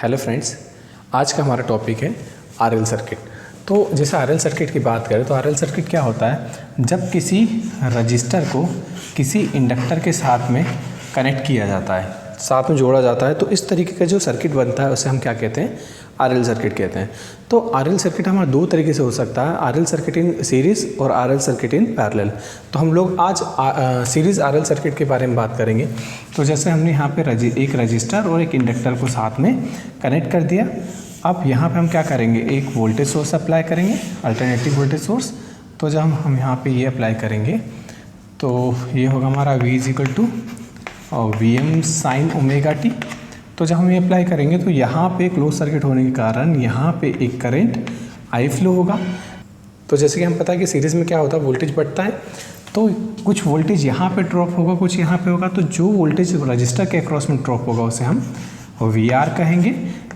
Hello friends, आज का हमारा टॉपिक है आरएल सर्किट। तो जैसे आरएल सर्किट की बात करें तो आरएल सर्किट क्या होता है, जब किसी रजिस्टर को किसी इंडक्टर के साथ में कनेक्ट किया जाता है, साथ में जोड़ा जाता है, तो इस तरीके का जो सर्किट बनता है उसे हम क्या कहते हैं, आरएल सर्किट कहते हैं। तो आरएल सर्किट हमारा दो तरीके से हो सकता है, आरएल सर्किट इन सीरीज़ और आरएल सर्किट इन पैरेलल। तो हम लोग आज सीरीज़ आरएल सर्किट के बारे में बात करेंगे। तो जैसे हमने यहाँ पे एक रजिस्टर और एक इंडक्टर को साथ में कनेक्ट कर दिया। अब यहाँ पे हम क्या करेंगे, एक वोल्टेज सोर्स अप्लाई करेंगे, अल्टरनेटिव वोल्टेज सोर्स। तो जब हम यहाँ पे ये अप्लाई करेंगे तो ये होगा हमारा V = Vm sin omega T. तो जब हम ये अप्लाई करेंगे तो यहाँ पे क्लोज सर्किट होने के कारण यहाँ पे एक करंट I फ्लो होगा। तो जैसे कि हम पता है कि सीरीज़ में क्या होता है, वोल्टेज बढ़ता है, तो कुछ वोल्टेज यहाँ पे ड्रॉप होगा, कुछ यहाँ पे होगा। तो जो वोल्टेज रजिस्टर के अक्रॉस में ड्रॉप होगा उसे हम VR कहेंगे,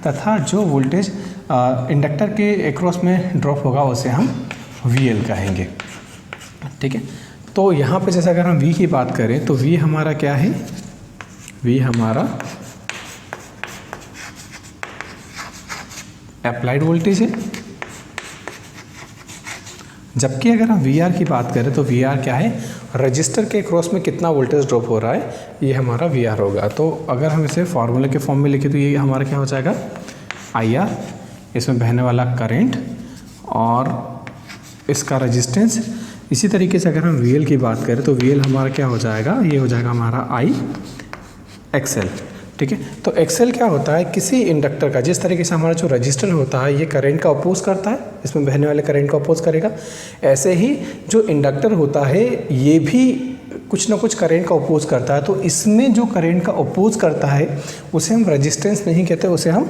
तथा जो वोल्टेज इंडक्टर के अक्रॉस में ड्रॉप होगा उसे हम VL कहेंगे। ठीक है, तो यहाँ पे जैसे अगर हम V की बात करें तो V हमारा क्या है, V हमारा अप्लाइड वोल्टेज है। जबकि अगर हम VR की बात करें तो VR क्या है, रजिस्टर के क्रॉस में कितना वोल्टेज ड्रॉप हो रहा है, ये हमारा VR होगा। तो अगर हम इसे फार्मूले के फॉर्म में लिखें तो ये हमारा क्या हो जाएगा, IR, इसमें बहने वाला करंट और इसका रेजिस्टेंस। इसी तरीके से अगर हम VL की बात करें तो VL हमारा क्या हो जाएगा, ये हो जाएगा हमारा IXL। ठीक है, तो एक्सेल क्या होता है, किसी इंडक्टर का, जिस तरीके से हमारा जो रजिस्टर होता है ये करंट का अपोज करता है, इसमें बहने वाले करंट को अपोज करेगा, ऐसे ही जो इंडक्टर होता है ये भी कुछ ना कुछ करंट का अपोज करता है। तो इसमें जो करंट का अपोज करता है उसे हम रेजिस्टेंस नहीं कहते, उसे हम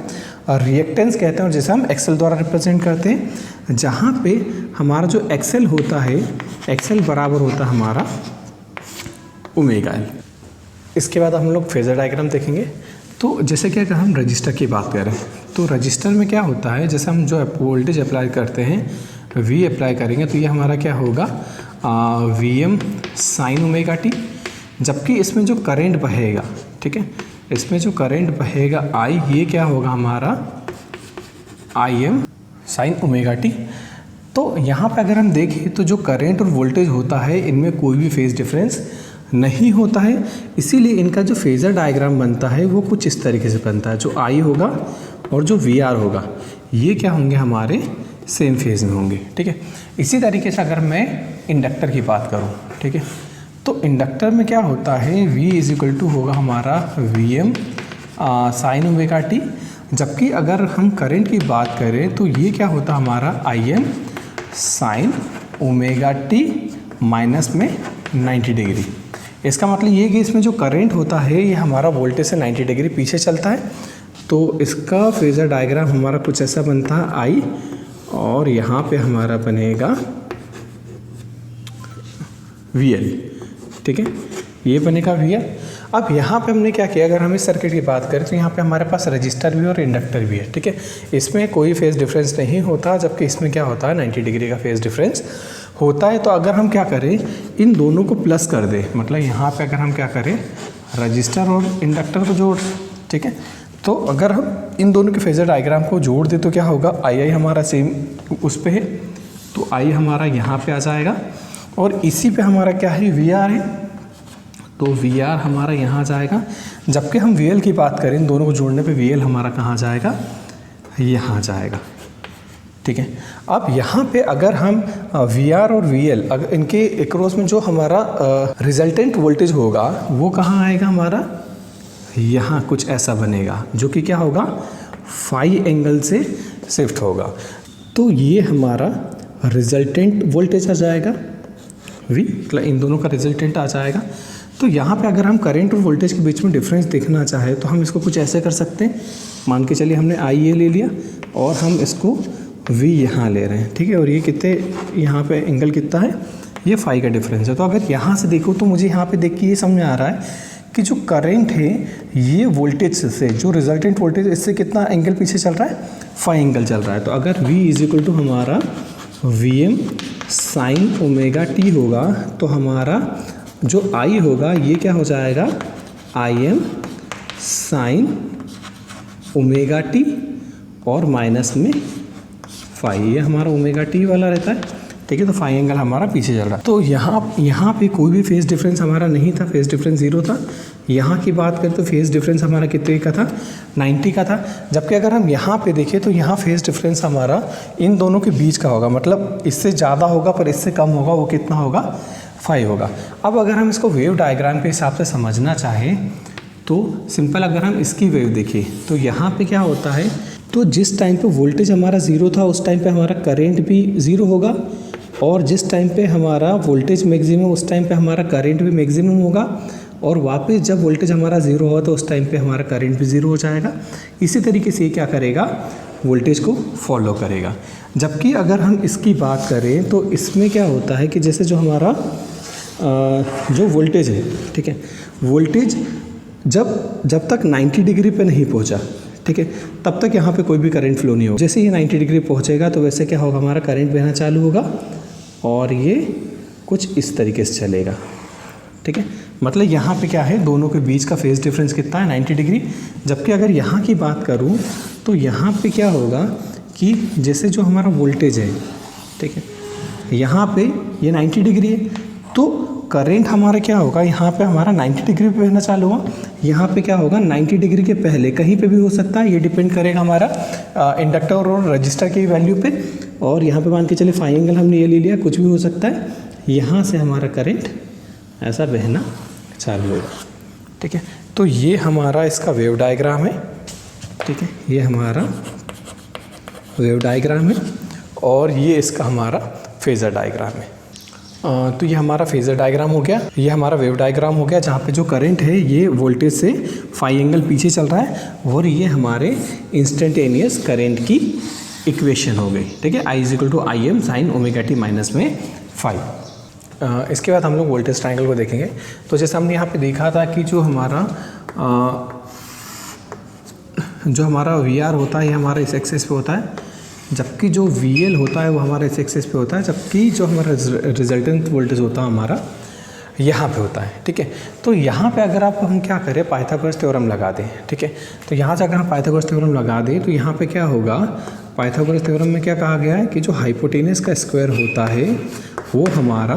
रिएक्टेंस कहते हैं, और जिसे हम एक्सेल द्वारा रिप्रेजेंट करते हैं। जहाँ पे हमारा जो एक्सेल होता है, एक्सेल बराबर होता है हमारा ओमेगा एल। इसके बाद हम लोग फेजर डायग्राम देखेंगे। तो जैसे कि अगर हम रजिस्टर की बात करें तो रजिस्टर में क्या होता है, जैसे हम जो वोल्टेज अप्लाई करते हैं V अप्लाई करेंगे तो ये हमारा क्या होगा, Vm sin ओमेगा टी। जबकि इसमें जो करंट बहेगा, ठीक है, इसमें जो करंट बहेगा I, ये क्या होगा हमारा Im sin ओमेगा टी। तो यहाँ पे अगर हम देखें तो जो करंट और वोल्टेज होता है इनमें कोई भी फेज डिफरेंस नहीं होता है, इसीलिए इनका जो फेज़र डायग्राम बनता है वो कुछ इस तरीके से बनता है। जो I होगा और जो VR होगा ये क्या होंगे, हमारे सेम फेज़ में होंगे। ठीक है, इसी तरीके से अगर मैं इंडक्टर की बात करूं, ठीक है, तो इंडक्टर में क्या होता है, V = होगा हमारा Vm sin ओमेगा टी। जबकि अगर हम करंट की बात करें तो ये क्या होता है हमारा Im sin omega t minus में 90 डिग्री। इसका मतलब ये कि इसमें जो करंट होता है ये हमारा वोल्टेज से 90 डिग्री पीछे चलता है। तो इसका फेज़र डायग्राम हमारा कुछ ऐसा बनता है I, और यहाँ पे हमारा बनेगा VL। ठीक है, ये बनेगा VL। अब यहाँ पे हमने क्या किया, अगर हम इस सर्किट की बात करें तो यहाँ पे हमारे पास रजिस्टर भी और इंडक्टर भी है। ठीक है, इसमें कोई फेज़ डिफरेंस नहीं होता, जबकि इसमें क्या होता है 90 डिग्री का फेज़ डिफरेंस होता है। तो अगर हम क्या करें, इन दोनों को प्लस कर दें, मतलब यहाँ पे अगर हम क्या करें, रजिस्टर और इंडक्टर को जोड़, ठीक है, तो अगर हम इन दोनों के फेज़र डायग्राम को जोड़ दें तो क्या होगा, I हमारा सेम उस पे है, तो I हमारा यहाँ पे आ जाएगा, और इसी पे हमारा क्या है, VR है, तो VR हमारा यहाँ जाएगा। जबकि हम VL की बात करें, इन दोनों को जोड़ने पे VL हमारा कहाँ जाएगा, यहाँ जाएगा। ठीक है, अब यहाँ पे अगर हम VR और VL अगर इनके एक्रॉस में जो हमारा रिजल्टेंट वोल्टेज होगा वो कहाँ आएगा, हमारा यहाँ कुछ ऐसा बनेगा, जो कि क्या होगा, फाई एंगल से शिफ्ट होगा। तो ये हमारा रिजल्टेंट वोल्टेज आ जाएगा V, मतलब इन दोनों का रिजल्टेंट आ जाएगा। तो यहाँ पे अगर हम करंट और वोल्टेज के बीच में डिफरेंस देखना चाहे तो हम इसको कुछ ऐसे कर सकते हैं। मान के चलिए हमने I ये ले लिया और हम इसको V यहाँ ले रहे हैं, ठीक है, और ये कितने, यहाँ पे एंगल कितना है, ये फाई का डिफरेंस है। तो अगर यहाँ से देखो तो मुझे यहाँ पे देख के ये समझ में आ रहा है कि जो करंट है ये वोल्टेज से, जो रिजल्टेंट वोल्टेज, इससे कितना एंगल पीछे चल रहा है, फाई एंगल चल रहा है। तो अगर V = हमारा Vm sin ओमेगा टी होगा तो हमारा जो I होगा ये क्या हो जाएगा, Im sin ओमेगा टी और माइनस में फाई, ये हमारा ओमेगा टी वाला रहता है, ठीक है। तो फाई एंगल हमारा पीछे चल रहा है। तो यहाँ पे कोई भी फेज डिफरेंस हमारा नहीं था, फेज डिफरेंस 0 था। यहाँ की बात करें तो फेज डिफरेंस हमारा कितने का था, 90 का था। जबकि अगर हम यहाँ पे देखें तो यहाँ फेज डिफरेंस हमारा इन दोनों के बीच का होगा, मतलब इससे ज़्यादा होगा पर इससे कम होगा, वो कितना होगा, 5 होगा। अब अगर हम इसको वेव डायग्राम के हिसाब से समझना चाहें तो सिंपल, अगर हम इसकी वेव देखें तो यहाँ पे क्या होता है, तो जिस टाइम पे वोल्टेज हमारा 0 था उस टाइम पे हमारा करंट भी 0 होगा, और जिस टाइम पे हमारा वोल्टेज मैक्सिमम उस टाइम पे हमारा करंट भी मैक्सिमम होगा, और वापस जब वोल्टेज हमारा 0 होगा तो उस टाइम पे हमारा करंट भी 0 हो जाएगा। इसी तरीके से ये क्या करेगा, वोल्टेज को फॉलो करेगा। जबकि अगर हम इसकी बात करें तो इसमें क्या होता है कि जैसे जो हमारा जो वोल्टेज है, ठीक है, वोल्टेज जब तक 90 डिग्री पे नहीं पहुंचा, ठीक है, तब तक यहाँ पे कोई भी करंट फ्लो नहीं होगा। जैसे ये 90 डिग्री पहुँचेगा तो वैसे क्या होगा, हमारा करंट बहना चालू होगा और ये कुछ इस तरीके से चलेगा, ठीक है। मतलब यहाँ पे क्या है, दोनों के बीच का फेज डिफरेंस कितना है, 90 डिग्री। जबकि अगर यहाँ की बात करूँ तो यहाँ पे क्या होगा कि जैसे जो हमारा वोल्टेज है, ठीक है, यहाँ पे ये 90 डिग्री है, तो करंट हमारा क्या होगा, यहाँ पे हमारा 90 डिग्री पे बहना चालू हुआ, यहाँ पे क्या होगा 90 डिग्री के पहले कहीं पे भी हो सकता है, ये डिपेंड करेगा हमारा इंडक्टर और रजिस्टर की वैल्यू पे। और यहाँ पे मान के चले फाई एंगल हमने ये ले लिया, कुछ भी हो सकता है, यहाँ से हमारा करंट ऐसा बहना चालू होगा, ठीक है। तो ये हमारा इसका वेव डायग्राम है, ठीक है, ये हमारा वेव डायग्राम है और ये इसका हमारा फेज़र डायग्राम है। तो ये हमारा फेज़र डायग्राम हो गया, ये हमारा वेव डायग्राम हो गया, जहाँ पे जो करंट है ये वोल्टेज से फाई एंगल पीछे चल रहा है, और ये हमारे इंस्टेंटेनियस करंट की इक्वेशन हो गई, ठीक है। I = Im sin omega t minus में फाई। इसके बाद हम लोग वोल्टेज ट्रायंगल को देखेंगे। तो जैसे हमने यहाँ पे देखा था कि जो हमारा VR होता है ये हमारा इस एक्सिस पे होता है, जबकि जो VL होता है वो हमारा इस एक्सिस पे होता है, जबकि जो हमारा रिजल्टेंट वोल्टेज होता है हमारा यहाँ पे होता है, ठीक है। तो यहाँ पे अगर आप हम क्या करें, पाइथागोरस थ्योरम लगा दें, ठीक है। तो यहाँ से अगर हम पाइथागोरस थ्योरम लगा दें तो यहाँ पे क्या होगा, पाइथागोरस थ्योरम में क्या कहा गया है कि जो हाइपोटेनस का स्क्वायर होता है वो हमारा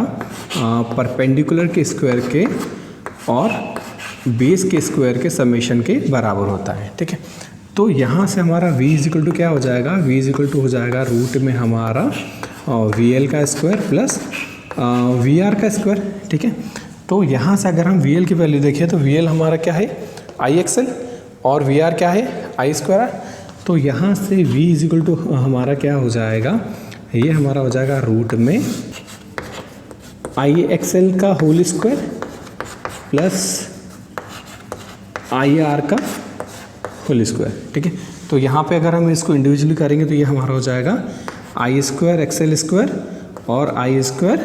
परपेंडिकुलर के स्क्वायर के और बेस के स्क्वायर के समेशन के बराबर होता है, ठीक है। तो यहाँ से हमारा V = क्या हो जाएगा, V = हो जाएगा रूट में हमारा VL का स्क्वायर प्लस VR का स्क्वायर, ठीक है। तो यहाँ से अगर हम VL की वैल्यू देखें तो VL हमारा क्या है, IXL, और VR क्या है, I²। तो यहाँ से V = हमारा क्या हो जाएगा, ये हमारा हो जाएगा रूट में IXL का होल स्क्वायर प्लस IR का होल स्क्वायर, ठीक है। तो यहाँ पे अगर हम इसको इंडिविजुअली करेंगे तो ये हमारा हो जाएगा I²XL² और I²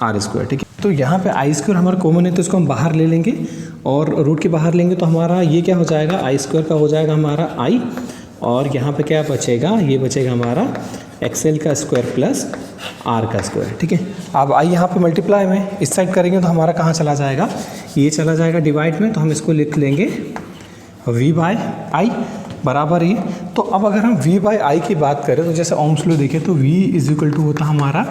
R², ठीक है। तो यहाँ पे I² हमारा कॉमन है तो इसको हम बाहर ले लेंगे और रूट के बाहर लेंगे तो हमारा ये क्या हो जाएगा, I² का हो जाएगा हमारा I, और यहाँ पे क्या बचेगा, ये बचेगा हमारा XL का स्क्वायर प्लस R का स्क्वायर, ठीक है। अब I यहाँ पे मल्टीप्लाई में इस साइड करेंगे तो हमारा कहाँ चला जाएगा, ये चला जाएगा डिवाइड में, तो हम इसको लिख लेंगे V/I बराबर ये। तो अब अगर हम V/I की बात करें तो जैसे ओम्स लॉ देखें तो V = होता हमारा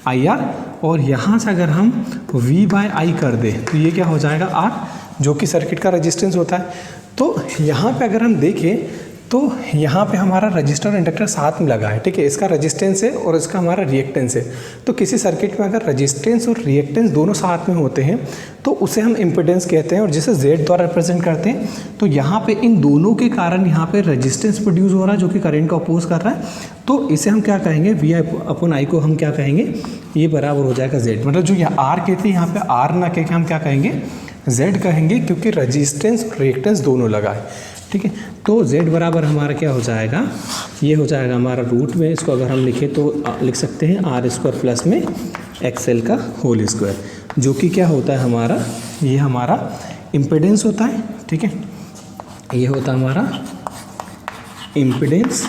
IR, और यहाँ से अगर हम V/I कर दें तो ये क्या हो जाएगा R, जो कि सर्किट का रेजिस्टेंस होता है। तो यहाँ पे अगर हम देखें तो यहाँ पे हमारा रजिस्टर और इंडक्टर साथ में लगा है, ठीक है। इसका रेजिस्टेंस है और इसका हमारा रिएक्टेंस है। तो किसी सर्किट में अगर रेजिस्टेंस और रिएक्टेंस दोनों साथ में होते हैं तो उसे हम इम्पिडेंस कहते हैं, और जिसे Z द्वारा रिप्रेजेंट करते हैं। तो यहाँ पे इन दोनों के कारण यहाँ पे रेजिस्टेंस प्रोड्यूस हो रहा है जो कि करंट का अपोज कर रहा है, तो इसे हम क्या कहेंगे, V/I को हम क्या कहेंगे, ये बराबर हो जाएगा Z। मतलब जो यहाँ R कहते हैं यहाँ पे R ना कह के हम क्या कहेंगे, Z कहेंगे, क्योंकि रेजिस्टेंस और रिएक्टेंस दोनों लगा है, ठीक है। तो Z बराबर हमारा क्या हो जाएगा, ये हो जाएगा हमारा रूट में, इसको अगर हम लिखें तो लिख सकते हैं R² प्लस में XL का होल स्क्वायर, जो कि क्या होता है हमारा, ये हमारा इम्पिडेंस होता है, ठीक है। ये होता है हमारा इम्पिडेंस,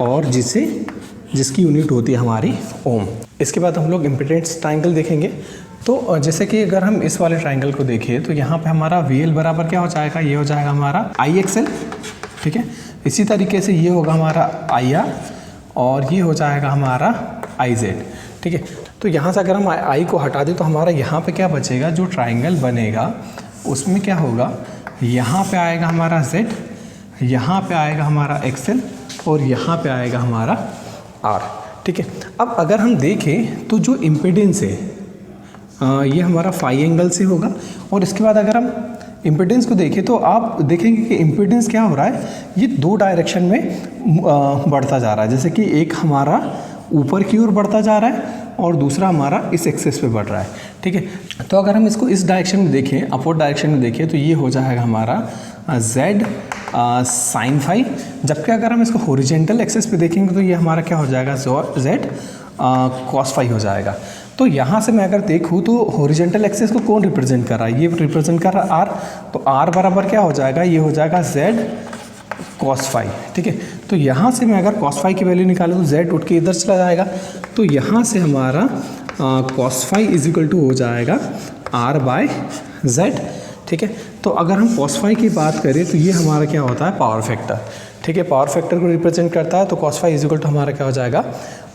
और जिसकी यूनिट होती है हमारी ओम। इसके बाद हम लोग इम्पिडेंस ट्रायंगल देखेंगे। तो जैसे कि अगर हम इस वाले ट्रायंगल को देखें तो यहाँ पे हमारा VL बराबर क्या हो जाएगा, ये हो जाएगा हमारा IXL ठीक है। इसी तरीके से ये होगा हमारा आई आर और ये हो जाएगा हमारा आई जेड, ठीक है। तो यहाँ से अगर हम आई को हटा दें तो हमारा यहाँ पे क्या बचेगा, जो ट्राइंगल बनेगा उसमें क्या होगा, यहाँ पे आएगा हमारा जेड, यहाँ पे आएगा हमारा एक्सएल और यहाँ पे आएगा हमारा आर, ठीक है। अब अगर हम देखें तो जो इम्पीडेंस है ये हमारा फाई एंगल से होगा और इसके बाद अगर हम इम्पीडेंस को देखें तो आप देखेंगे कि इम्पीडेंस क्या हो रहा है, ये दो डायरेक्शन में बढ़ता जा रहा है। जैसे कि एक हमारा ऊपर की ओर बढ़ता जा रहा है और दूसरा हमारा इस एक्सेस पे बढ़ रहा है, ठीक है। तो अगर हम इसको इस डायरेक्शन में देखें, अपवर्ड डायरेक्शन में देखें, तो ये हो जाएगा हमारा z साइन फाई, जबकि अगर हम इसको हॉरिजेंटल एक्सेस पे देखेंगे तो ये हमारा क्या हो जाएगा, z कॉस फाई हो जाएगा। तो यहाँ से मैं अगर देखूँ तो हॉरिजेंटल एक्सेस को कौन रिप्रेजेंट कर रहा है, ये रिप्रेजेंट कर रहा है r, तो r बराबर क्या हो जाएगा, ये हो जाएगा z कॉस फाई, ठीक है। तो यहाँ से मैं अगर कॉस फाई की वैल्यू निकालूँ तो z उठ के इधर चला जाएगा, तो यहाँ से हमारा cos phi is equal to हो जाएगा r बाय z, ठीक है। तो अगर हम कॉस फाई की बात करें तो ये हमारा क्या होता है, पावर फैक्टर, ठीक है, पावर फैक्टर को रिप्रेजेंट करता है। तो cos phi is equal to हमारा क्या हो जाएगा,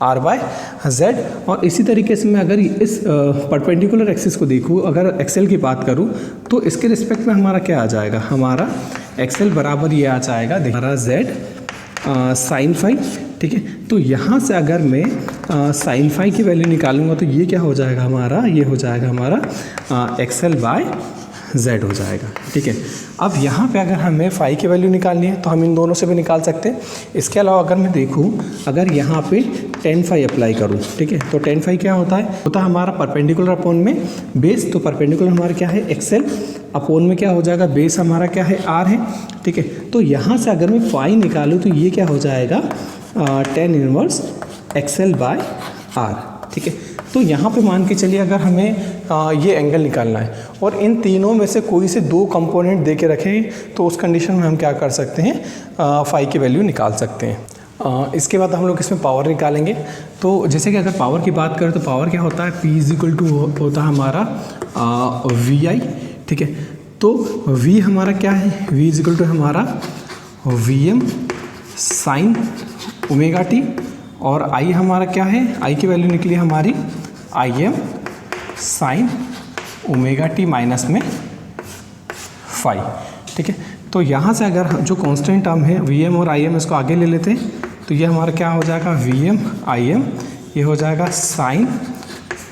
r बाय z। और इसी तरीके से मैं अगर इस परपेंडिकुलर एक्सिस को देखूँ, अगर एक्सेल की बात करूँ तो इसके रिस्पेक्ट में हमारा क्या आ जाएगा, हमारा एक्सेल बराबर ये आ जाएगा हमारा z साइन फाई, ठीक है। तो यहाँ से अगर मैं साइन फाई की वैल्यू निकालूंगा तो ये क्या हो जाएगा हमारा, ये हो जाएगा हमारा एक्सेल बाय z हो जाएगा, ठीक है। अब यहाँ पे अगर हमें फाई की वैल्यू निकालनी है तो हम इन दोनों से भी निकाल सकते हैं। इसके अलावा अगर मैं देखूँ, अगर यहाँ पे टेन फाई अप्लाई करूँ, ठीक है, तो टेन फाई क्या होता है हमारा परपेंडिकुलर अपोन में बेस, तो परपेंडिकुलर हमारा क्या है, एक्सेल, अपोन में क्या हो जाएगा, बेस हमारा क्या है, आर है, ठीक है। तो यहाँ से अगर मैं फाई निकालूँ तो ये क्या हो जाएगा, tan inverse XL by R, ठीक है। तो यहाँ पे मान के चलिए अगर हमें ये एंगल निकालना है और इन तीनों में से कोई से दो कंपोनेंट दे के रखें तो उस कंडीशन में हम क्या कर सकते हैं, फाई की वैल्यू निकाल सकते हैं। इसके बाद हम लोग इसमें पावर निकालेंगे। तो जैसे कि अगर पावर की बात करें तो पावर क्या होता है, P इज इक्वल टू होता है हमारा VI, ठीक है। तो V हमारा क्या है, V इज इक्वल टू हमारा VM साइन ओमेगा टी और I हमारा क्या है, I की वैल्यू निकली हमारी IM sine omega t minus में फाई, ठीक है। तो यहाँ से अगर जो कांस्टेंट टर्म है VM और IM, इसको आगे ले लेते हैं तो ये हमारा क्या हो जाएगा, VM IM, ये हो जाएगा साइन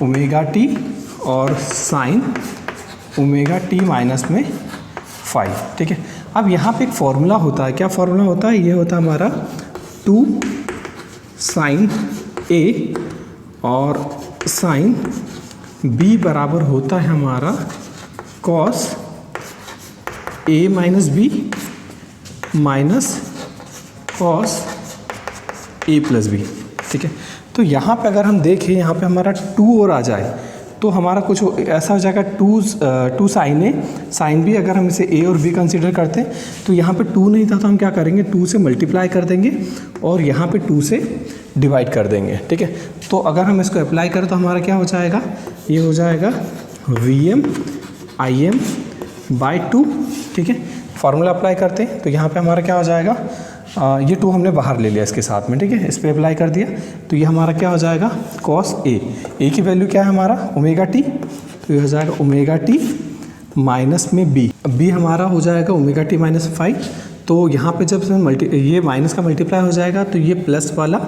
ओमेगा टी और साइन ओमेगा टी माइनस में फाई, ठीक है। अब यहाँ पे एक फॉर्मूला होता है, क्या फॉर्मूला होता है, ये होता है हमारा 2 साइन A और साइन B बराबर होता है हमारा cos A minus B minus cos A plus B, ठीक है। तो यहाँ पे अगर हम देखें, यहाँ पे हमारा 2 और आ जाए तो हमारा कुछ ऐसा हो जाएगा, 2 साइन ए साइन बी, अगर हम इसे ए और बी कंसीडर करते हैं तो यहाँ पे 2 नहीं था तो हम क्या करेंगे, 2 से मल्टीप्लाई कर देंगे और यहाँ पे 2 से डिवाइड कर देंगे, ठीक है। तो अगर हम इसको अप्लाई करें तो हमारा क्या हो जाएगा, ये हो जाएगा VM IM बाय 2, ठीक है। फार्मूला अप्लाई करते हैं तो यहाँ पे हमारा क्या हो जाएगा, ये 2 हमने बाहर ले लिया इसके साथ में, ठीक है, इस पर अप्लाई कर दिया तो ये हमारा क्या हो जाएगा, कॉस ए की वैल्यू क्या है हमारा, ओमेगा टी, तो ये हो जाएगा ओमेगा टी माइनस में बी हमारा हो जाएगा ओमेगा टी माइनस 5। तो यहाँ पे जब ये माइनस का मल्टीप्लाई हो जाएगा तो ये प्लस वाला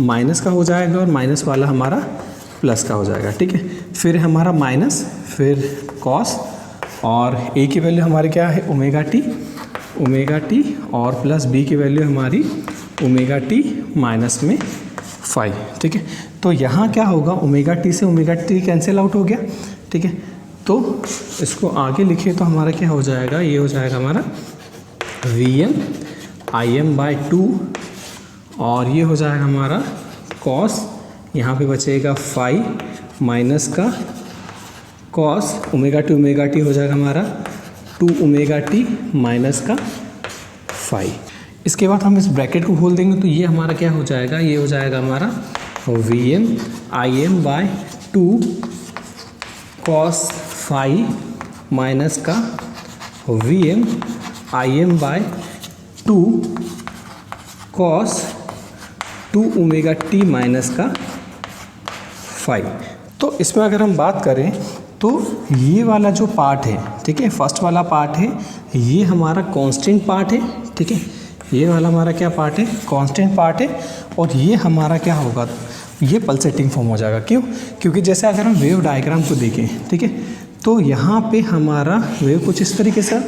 माइनस का हो जाएगा और माइनस वाला हमारा प्लस का हो जाएगा, ठीक है। फिर हमारा माइनस, फिर कॉस और ए की वैल्यू हमारी क्या है, ओमेगा टी और प्लस बी की वैल्यू हमारी ओमेगा टी माइनस में 5, ठीक है। तो यहाँ क्या होगा, ओमेगा टी से ओमेगा टी कैंसिल आउट हो गया, ठीक है। तो इसको आगे लिखे तो हमारा क्या हो जाएगा, ये हो जाएगा हमारा VM IM बाय 2 और ये हो जाएगा हमारा कॉस, यहाँ पे बचेगा 5 माइनस का कॉस ओमेगा टी हो जाएगा हमारा 2 ओमेगा टी माइनस का 5। इसके बाद हम इस ब्रैकेट को खोल देंगे तो ये हमारा क्या हो जाएगा, ये हो जाएगा हमारा VM IM by 2 cos 5 minus का VM IM by 2 cos 2 omega t minus का 5। तो इसमें अगर हम बात करें तो ये वाला जो पार्ट है, ठीक है, फर्स्ट वाला पार्ट है, ये हमारा कांस्टेंट पार्ट है, ठीक है, ये वाला हमारा क्या पार्ट है, कांस्टेंट पार्ट है, और ये हमारा क्या होगा, ये पल्सेटिंग फॉर्म हो जाएगा। क्यों? क्योंकि जैसे अगर हम वेव डायग्राम को देखें, ठीक है, तो यहाँ पे हमारा वेव कुछ इस तरीके से,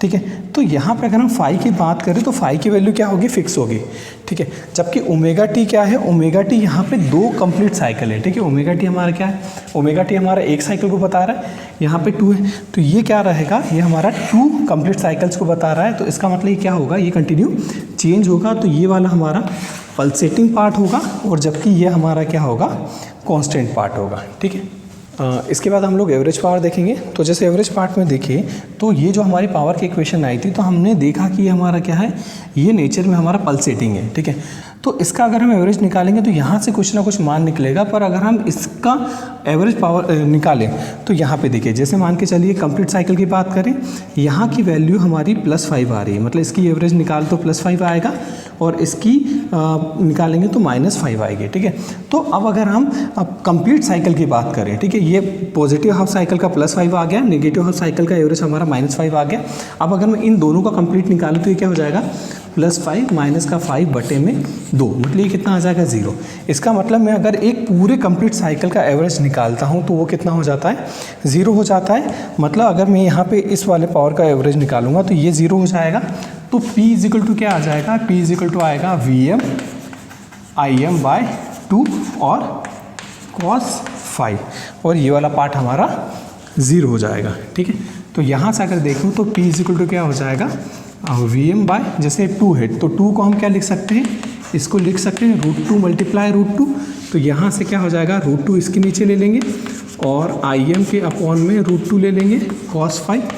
ठीक है, तो यहाँ पे अगर हम फाई की बात करें तो फाई की वैल्यू क्या होगी, फिक्स होगी, ठीक है, जबकि ओमेगा टी क्या है, ओमेगा टी यहाँ पे 2 कंप्लीट साइकिल है, ठीक है, ओमेगा टी हमारा क्या है, ओमेगा टी हमारा एक साइकिल को बता रहा है, यहाँ पे 2 है, तो ये क्या रहेगा, ये हमारा 2 कंप्लीट साइकिल्स को बता रहा है, तो इसका मतलब ये क्या होगा, ये कंटिन्यू चेंज होगा, तो ये वाला हमारा पल्सेटिंग पार्ट होगा, और जबकि ये हमारा क्या होगा, कॉन्स्टेंट पार्ट होगा, ठीक है। इसके बाद हम लोग एवरेज पावर देखेंगे। तो जैसे एवरेज पार्ट में देखिए तो ये जो हमारी पावर की इक्वेशन आई थी, तो हमने देखा कि ये हमारा क्या है, ये नेचर में हमारा पल्सेटिंग है, ठीक है, तो इसका अगर हम एवरेज निकालेंगे तो यहाँ से कुछ ना कुछ मान निकलेगा, पर अगर हम इसका एवरेज पावर निकालें तो यहाँ पे देखिए, जैसे मान के चलिए कंप्लीट साइकिल की बात करें, यहाँ की वैल्यू हमारी +5 आ रही है, मतलब इसकी एवरेज निकाल तो +5 आएगा, और इसकी निकालेंगे तो -5 आएगी, ठीक है। तो अब अगर हम कंप्लीट साइकिल की बात करें, ठीक है, ये पॉजिटिव हाफ साइकिल का +5 आ गया, नेगेटिव हाफ साइकिल का एवरेज हमारा -5 आ गया। अब अगर मैं इन दोनों का कंप्लीट निकालूँ तो ये क्या हो जाएगा, +5 माइनस का 5 बटे में 2, मतलब ये कितना आ जाएगा, 0। इसका मतलब मैं अगर एक पूरे कंप्लीट साइकिल का एवरेज निकालता हूँ तो वो कितना हो जाता है, 0 हो जाता है। मतलब अगर मैं यहाँ पे इस वाले पावर का एवरेज निकालूंगा तो ये 0 हो जाएगा। तो P इजिकल टू क्या आ जाएगा, P इजिकल टू आएगा VM IM/2 और cos 5, और ये वाला पार्ट हमारा 0 हो जाएगा, ठीक है। तो यहाँ से अगर देखूँ तो P इजिकल टू क्या हो जाएगा, VM बाय, जैसे 2 है तो 2 को हम क्या लिख सकते हैं, इसको लिख सकते हैं √2 मल्टीप्लाई √2, तो यहाँ से क्या हो जाएगा, √2 इसके नीचे ले लेंगे और IM के अपॉन में √2 ले लेंगे cos 5।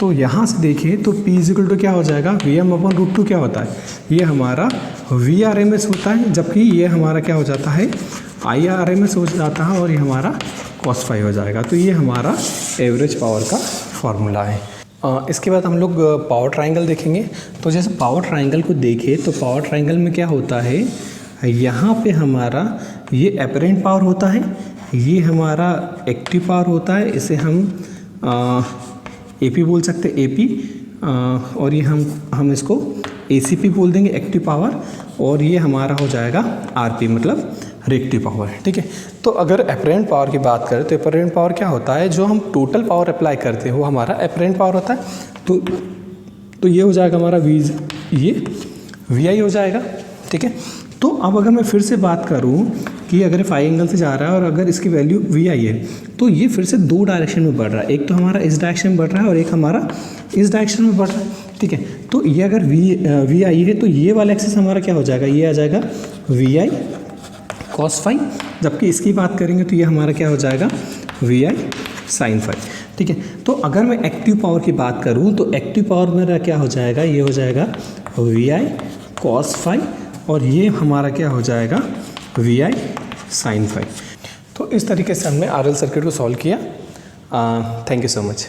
तो यहाँ से देखिए तो P इजिकल टू क्या हो जाएगा, VM/√2 क्या होता है, ये हमारा VRMS होता है, जबकि ये हमारा क्या हो जाता है, IRMS हो जाता है, और ये हमारा cos 5 हो जाएगा। तो ये हमारा एवरेज पावर का फॉर्मूला है। इसके बाद हम लोग पावर ट्रायंगल देखेंगे। तो जैसे पावर ट्रायंगल को देखें तो पावर ट्रायंगल में क्या होता है, यहाँ पे हमारा ये अपरेंट पावर होता है, ये हमारा एक्टिव पावर होता है, इसे हम AP बोल सकते हैं, AP, और ये हम इसको ACP बोल देंगे, एक्टिव पावर, और ये हमारा हो जाएगा RP मतलब रिएक्टिव पावर, ठीक है। तो अगर अपरेंट पावर की बात करें तो अपरेंट पावर क्या होता है, जो हम टोटल पावर अप्लाई करते हैं वो हमारा अपरेंट पावर होता है। तो ये हो जाएगा हमारा ये VI हो जाएगा, ठीक है। तो अब अगर मैं फिर से बात करूं कि अगर फाई एंगल से जा रहा है और अगर इसकी वैल्यू VI है, तो ये फिर से 2 डायरेक्शन में बढ़ रहा है, एक तो हमारा इस डायरेक्शन में बढ़ रहा है और एक हमारा इस डायरेक्शन में बढ़ रहा है, ठीक है। तो ये अगर VI है तो ये वाला एक्सिस हमारा क्या हो जाएगा, ये आ जाएगा VI cos 5, जबकि इसकी बात करेंगे तो ये हमारा क्या हो जाएगा, VI sin 5, ठीक है। तो अगर मैं एक्टिव पावर की बात करूं तो एक्टिव पावर मेरा क्या हो जाएगा, ये हो जाएगा VI cos 5, और ये हमारा क्या हो जाएगा, VI sin 5। तो इस तरीके से हमने RL सर्किट को सॉल्व किया। Thank you so much.